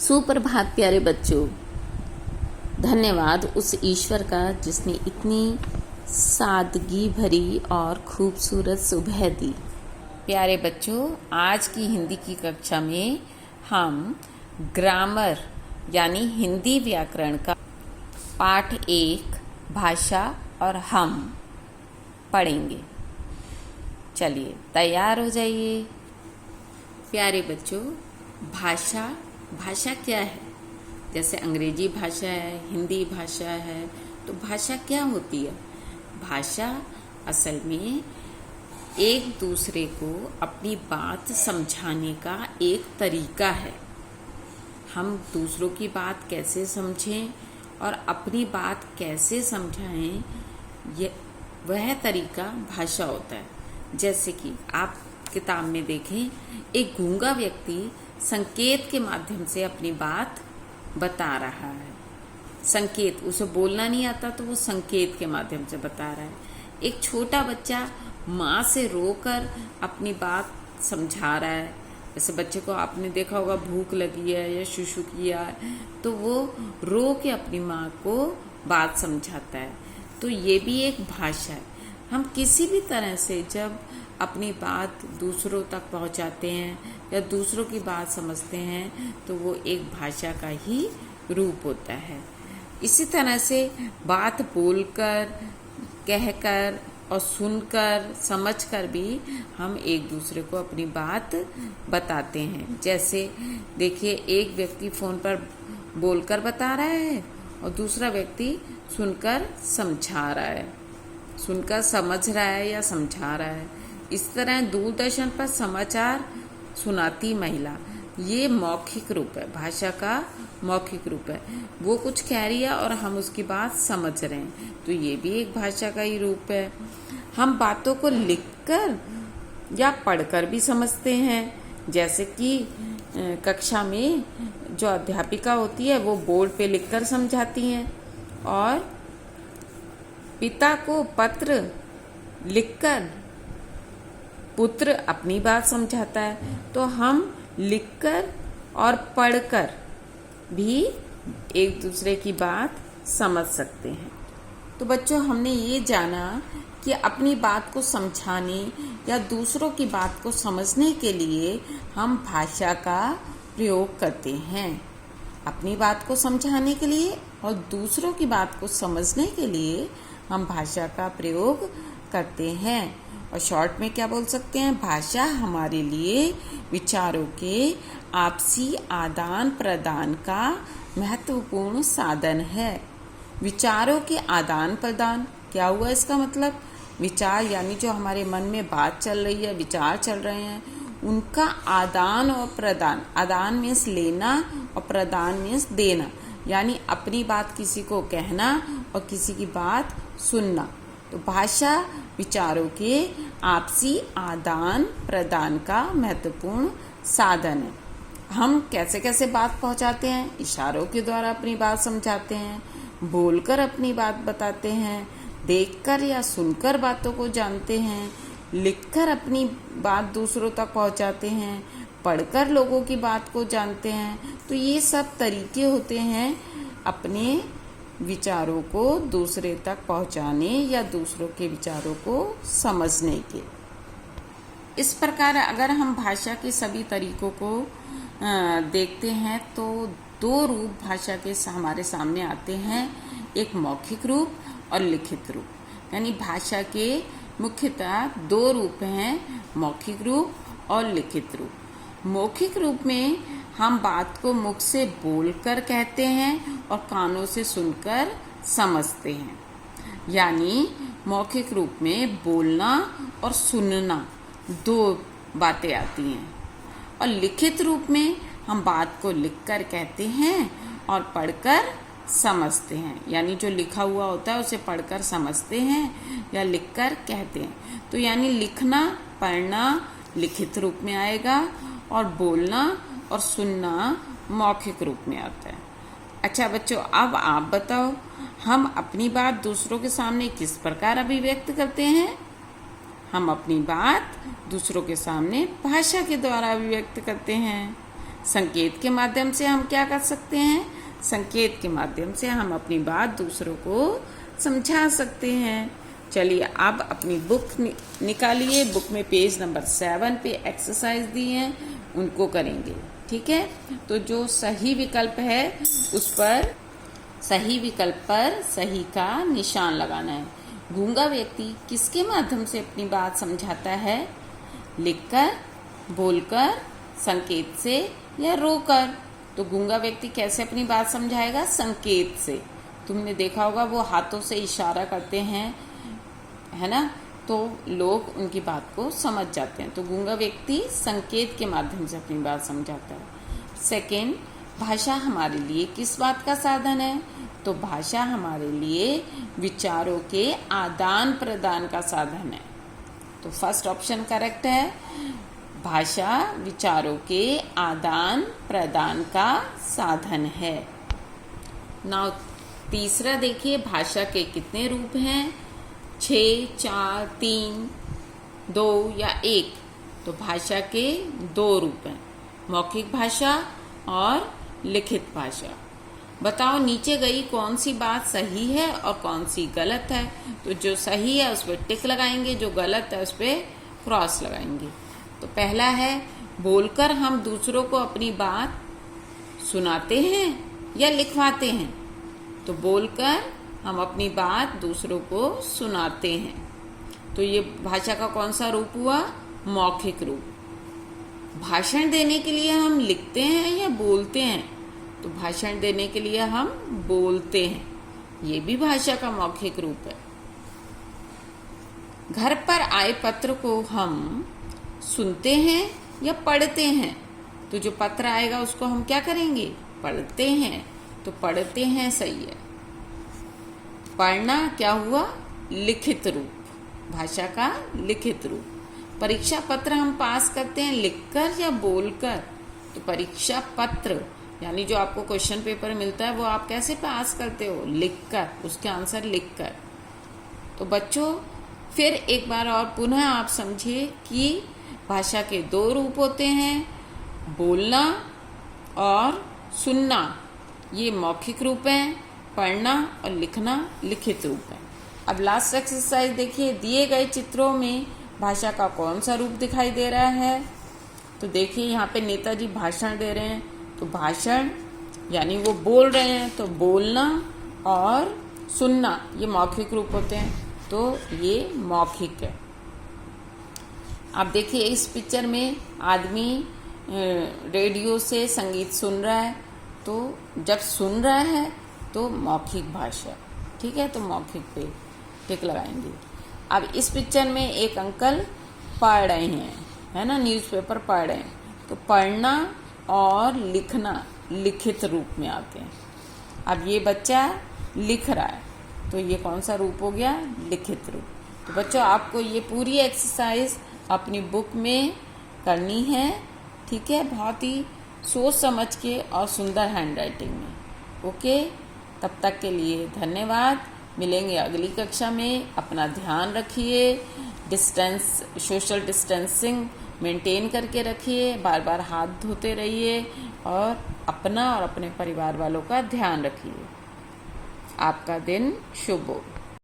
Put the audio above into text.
सुप्रभात प्यारे बच्चों। धन्यवाद उस ईश्वर का जिसने इतनी सादगी भरी और खूबसूरत सुबह दी। प्यारे बच्चों, आज की हिंदी की कक्षा में हम ग्रामर यानी हिंदी व्याकरण का पाठ 1 भाषा और हम पढ़ेंगे। चलिए तैयार हो जाइए। प्यारे बच्चों, भाषा क्या है? जैसे अंग्रेजी भाषा है, हिंदी भाषा है, तो भाषा क्या होती है? भाषा असल में एक दूसरे को अपनी बात समझाने का एक तरीका है। हम दूसरों की बात कैसे समझें और अपनी बात कैसे समझाएं, वह तरीका भाषा होता है। जैसे कि आप किताब में देखें, एक गूंगा व्यक्ति संकेत के माध्यम से अपनी बात बता रहा है। संकेत, उसे बोलना नहीं आता तो वो संकेत के माध्यम से बता रहा है। एक छोटा बच्चा माँ से रोकर अपनी बात समझा रहा है। जैसे बच्चे को आपने देखा होगा, भूख लगी है या शुशु किया है तो वो रो के अपनी माँ को बात समझाता है। तो ये भी एक भाषा है। हम किसी भी तरह से जब अपनी बात दूसरों तक पहुंचाते हैं या दूसरों की बात समझते हैं तो वो एक भाषा का ही रूप होता है। इसी तरह से बात बोलकर, कहकर और सुनकर, समझकर भी हम एक दूसरे को अपनी बात बताते हैं। जैसे देखिए, एक व्यक्ति फोन पर बोलकर बता रहा है और दूसरा व्यक्ति सुनकर समझा रहा है, सुनकर समझ रहा है या समझा रहा है। इस तरह दूरदर्शन पर समाचार सुनाती महिला, ये मौखिक रूप है, भाषा का मौखिक रूप है। वो कुछ कह रही है और हम उसकी बात समझ रहे हैं, तो ये भी एक भाषा का ही रूप है। हम बातों को लिखकर या पढ़कर भी समझते हैं। जैसे कि कक्षा में जो अध्यापिका होती है वो बोर्ड पे लिखकर समझाती हैं और पिता को पत्र लिखकर पुत्र अपनी बात समझाता है। तो हम लिखकर और पढ़कर भी एक दूसरे की बात समझ सकते हैं। तो बच्चों, हमने ये जाना कि अपनी बात को समझाने या दूसरों की बात को समझने के लिए हम भाषा का प्रयोग करते हैं। अपनी बात को समझाने के लिए और दूसरों की बात को समझने के लिए हम भाषा का प्रयोग करते हैं। और शॉर्ट में क्या बोल सकते हैं? भाषा हमारे लिए विचारों के आपसी आदान प्रदान का महत्वपूर्ण साधन है। विचारों के आदान प्रदान क्या हुआ? इसका मतलब विचार यानी जो हमारे मन में बात चल रही है, विचार चल रहे हैं, उनका आदान और प्रदान। आदान मीन्स लेना और प्रदान मीन्स देना, यानी अपनी बात किसी को कहना और किसी की बात सुनना। तो भाषा विचारों के आपसी आदान प्रदान का महत्वपूर्ण साधन है। हम कैसे कैसे बात पहुंचाते हैं? इशारों के द्वारा अपनी बात समझाते हैं, बोलकर अपनी बात बताते हैं, देखकर या सुनकर बातों को जानते हैं, लिखकर अपनी बात दूसरों तक पहुंचाते हैं, पढ़कर लोगों की बात को जानते हैं। तो ये सब तरीके होते हैं अपने विचारों को दूसरे तक पहुंचाने या दूसरों के विचारों को समझने के। इस प्रकार अगर हम भाषा के सभी तरीकों को देखते हैं तो 2 रूप भाषा के हमारे सामने आते हैं, एक मौखिक रूप और लिखित रूप। यानी भाषा के मुख्यतः 2 रूप हैं, मौखिक रूप और लिखित रूप। मौखिक रूप में हम बात को मुख से बोलकर कहते हैं और कानों से सुनकर समझते हैं। यानी मौखिक रूप में बोलना और सुनना 2 बातें आती हैं। और लिखित रूप में हम बात को लिखकर कहते हैं और पढ़कर समझते हैं। यानी जो लिखा हुआ होता है उसे पढ़कर समझते हैं या लिखकर कहते हैं। तो यानी लिखना, पढ़ना लिखित रूप में आएगा और बोलना और सुनना मौखिक रूप में आता है। अच्छा बच्चों, अब आप बताओ, हम अपनी बात दूसरों के सामने किस प्रकार अभिव्यक्त करते हैं? हम अपनी बात दूसरों के सामने भाषा के द्वारा अभिव्यक्त करते हैं। संकेत के माध्यम से हम क्या कर सकते हैं? संकेत के माध्यम से हम अपनी बात दूसरों को समझा सकते हैं। चलिए अब अपनी बुक निकालिए। बुक में पेज नंबर 7 पे एक्सरसाइज दी है, उनको करेंगे। ठीक है, तो जो सही विकल्प है उस पर, सही विकल्प पर सही का निशान लगाना है। गूंगा व्यक्ति किसके माध्यम से अपनी बात समझाता है? लिखकर, बोलकर, संकेत से या रोकर। तो गूंगा व्यक्ति कैसे अपनी बात समझाएगा? संकेत से। तुमने देखा होगा वो हाथों से इशारा करते हैं, है ना, तो लोग उनकी बात को समझ जाते हैं। तो गूंगा व्यक्ति संकेत के माध्यम से अपनी बात समझाता है। सेकेंड, भाषा हमारे लिए किस बात का साधन है? तो भाषा हमारे लिए विचारों के आदान प्रदान का साधन है। तो फर्स्ट ऑप्शन करेक्ट है, भाषा विचारों के आदान प्रदान का साधन है। नाउ तीसरा देखिए, भाषा के कितने रूप हैं? 6, 4, 3, 2 या 1। तो भाषा के 2 रूप हैं, मौखिक भाषा और लिखित भाषा। बताओ नीचे गई कौन सी बात सही है और कौन सी गलत है? तो जो सही है उस पर टिक लगाएंगे, जो गलत है उस पर क्रॉस लगाएंगे। तो पहला है, बोलकर हम दूसरों को अपनी बात सुनाते हैं या लिखवाते हैं? तो बोलकर हम अपनी बात दूसरों को सुनाते हैं। तो ये भाषा का कौन सा रूप हुआ? मौखिक रूप। भाषण देने के लिए हम लिखते हैं या बोलते हैं? तो भाषण देने के लिए हम बोलते हैं, ये भी भाषा का मौखिक रूप है। घर पर आए पत्र को हम सुनते हैं या पढ़ते हैं? तो जो पत्र आएगा उसको हम क्या करेंगे? पढ़ते हैं। तो पढ़ते हैं सही है। पढ़ना क्या हुआ? लिखित रूप, भाषा का लिखित रूप। परीक्षा पत्र हम पास करते हैं लिखकर या बोलकर? तो परीक्षा पत्र यानी जो आपको क्वेश्चन पेपर मिलता है वो आप कैसे पास करते हो? लिखकर, उसके आंसर लिखकर। तो बच्चों फिर एक बार और पुनः आप समझिए कि भाषा के 2 रूप होते हैं, बोलना और सुनना ये मौखिक रूप है, पढ़ना और लिखना लिखित रूप है। अब लास्ट एक्सरसाइज देखिए, दिए गए चित्रों में भाषा का कौन सा रूप दिखाई दे रहा है? तो देखिए यहाँ पे नेताजी भाषण दे रहे हैं, तो भाषण यानी वो बोल रहे हैं, तो बोलना और सुनना ये मौखिक रूप होते हैं, तो ये मौखिक है। आप देखिए इस पिक्चर में आदमी रेडियो से संगीत सुन रहा है, तो जब सुन रहा है तो मौखिक भाषा, ठीक है, तो मौखिक पे टिक लगाएंगे। अब इस पिक्चर में एक अंकल पढ़ रहे हैं, है ना, न्यूज़पेपर पढ़ रहे हैं, तो पढ़ना और लिखना लिखित रूप में आते हैं। अब ये बच्चा लिख रहा है, तो ये कौन सा रूप हो गया? लिखित रूप। तो बच्चों आपको ये पूरी एक्सरसाइज अपनी बुक में करनी है, ठीक है, बहुत ही सोच समझ के और सुंदर हैंडराइटिंग में। ओके, तब तक के लिए धन्यवाद। मिलेंगे अगली कक्षा में। अपना ध्यान रखिए, सोशल डिस्टेंसिंग मेंटेन करके रखिए, बार बार हाथ धोते रहिए और अपना और अपने परिवार वालों का ध्यान रखिए। आपका दिन शुभ हो।